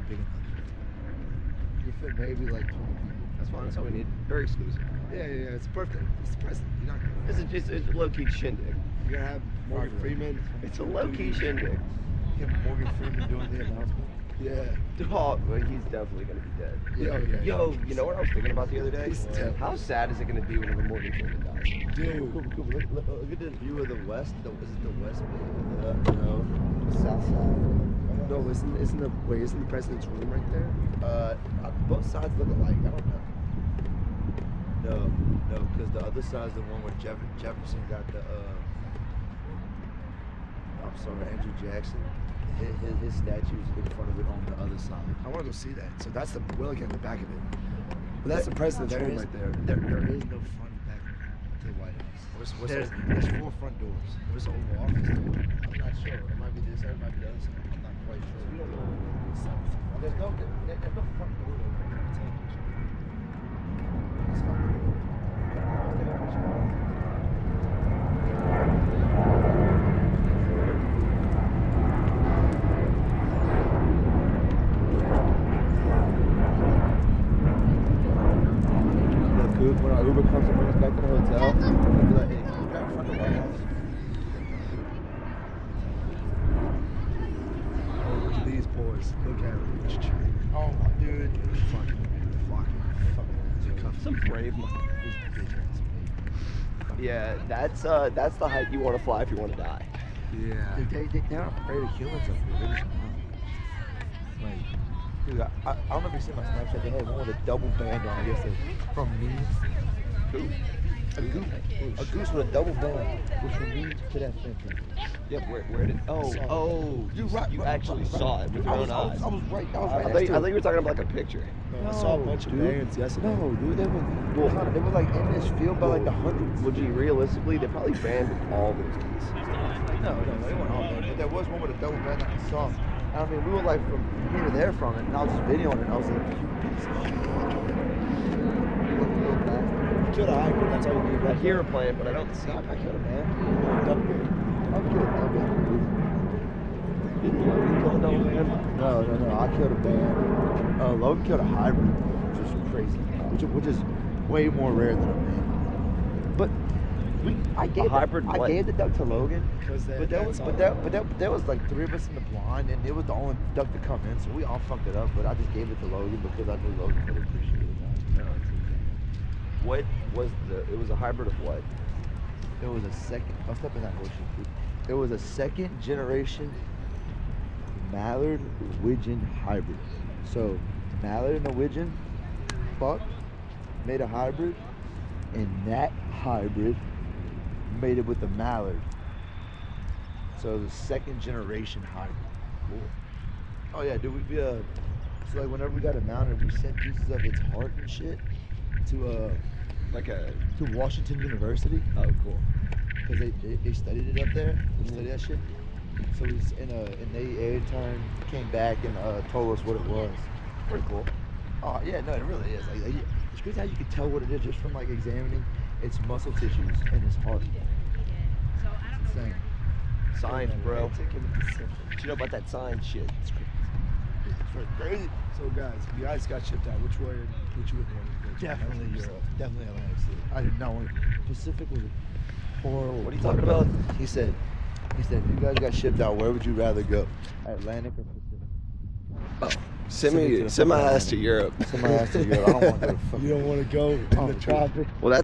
big enough. You fit maybe like 20 people. That's fine. That's all we need. Very exclusive. Yeah. It's perfect. It's the present. You're not gonna. It's a low-key shindig. You're gonna have Morgan Freeman. It's a low-key shindig. You have Morgan Freeman doing the announcement. Yeah. Oh, well, he's definitely gonna be dead. Yeah. Yo, you know what I was thinking about the other day? He's dead. How sad is it gonna be whenever Morgan Freeman dies? Dude. Look at the view of the west. Is it the west? No. South side. No, isn't the president's room right there? Both sides look alike. I don't know. No, because the other side's the one where Jefferson got the. I'm sorry, Andrew Jackson. His statue's in front of it on the other side. I want to go see that. So that's we're looking at the back of it. But that's the president's room right there. There is no front and back to the White House. There's 4 front doors. There's an Oval Office door. I'm not sure. It might be this side, it might be the other side. I'm not quite sure. There's no front door though. When our Uber comes and brings us back to the hotel, we'll be like, hey, can you grab in front of the White House? Oh, look at these boys. Look at them. Oh, dude. Fucking. Some brave. Yeah, that's the height you want to fly if you want to die. Yeah. Dude, they're not afraid of humans up here. They're just not. Like, dude, I don't know if you see my Snapchat. They had one with a double band on it yesterday. From me. Who? A goose with a double band, which from me to that thing. Yeah, where did? Oh, you actually saw it with your own eyes. I was right. I think you were talking about like a picture. I saw a bunch of bands yesterday. No, dude, they were like in this field by like the hundreds. Would you realistically? They probably banned all those keys. No, they weren't all there. But there was one with a double band that I saw. I mean, we were like from here to there from it, and I was just videoing it, and I was like, you piece of shit. You killed a hybrid, that's all you need. I hear a plane, but I don't see it. I killed a man. I'm good. Didn't Logan kill a double band? No. I killed a band. Logan killed a hybrid, which is crazy. Which is way more rare than a man. But I gave the duck to Logan. But there was like 3 of us in the blind, and it was the only duck to come in, so we all fucked it up. But I just gave it to Logan because I knew Logan would appreciate it. What was it was a hybrid of what? It was a second. I'll step in that bullshit. It was a second generation mallard widgeon hybrid. So mallard and a widgeon fucked, made a hybrid, and that hybrid made it with the mallard. So it was a second generation hybrid. Cool. Oh yeah, dude, so like whenever we got it mounted, we sent pieces of its heart and shit to Washington University. Oh, cool. Because they studied it up there. They studied that shit. So we and they came back and told us what it was. Pretty cool. Oh yeah, no, it really is. Like, it's crazy how you can tell what it is just from like examining its muscle tissues and its heart. It's insane. Science, bro. What you know about that science shit? It's crazy. So guys got shipped out. Which way would you want to go? Definitely Europe. Definitely Atlantic City. I did not want Pacific was horrible. What are you talking about? He said, if you guys got shipped out, where would you rather go? Atlantic or Pacific? Send my ass to Europe. Send my ass to Europe. I don't want to go. You don't want to go in the tropics? Well, that's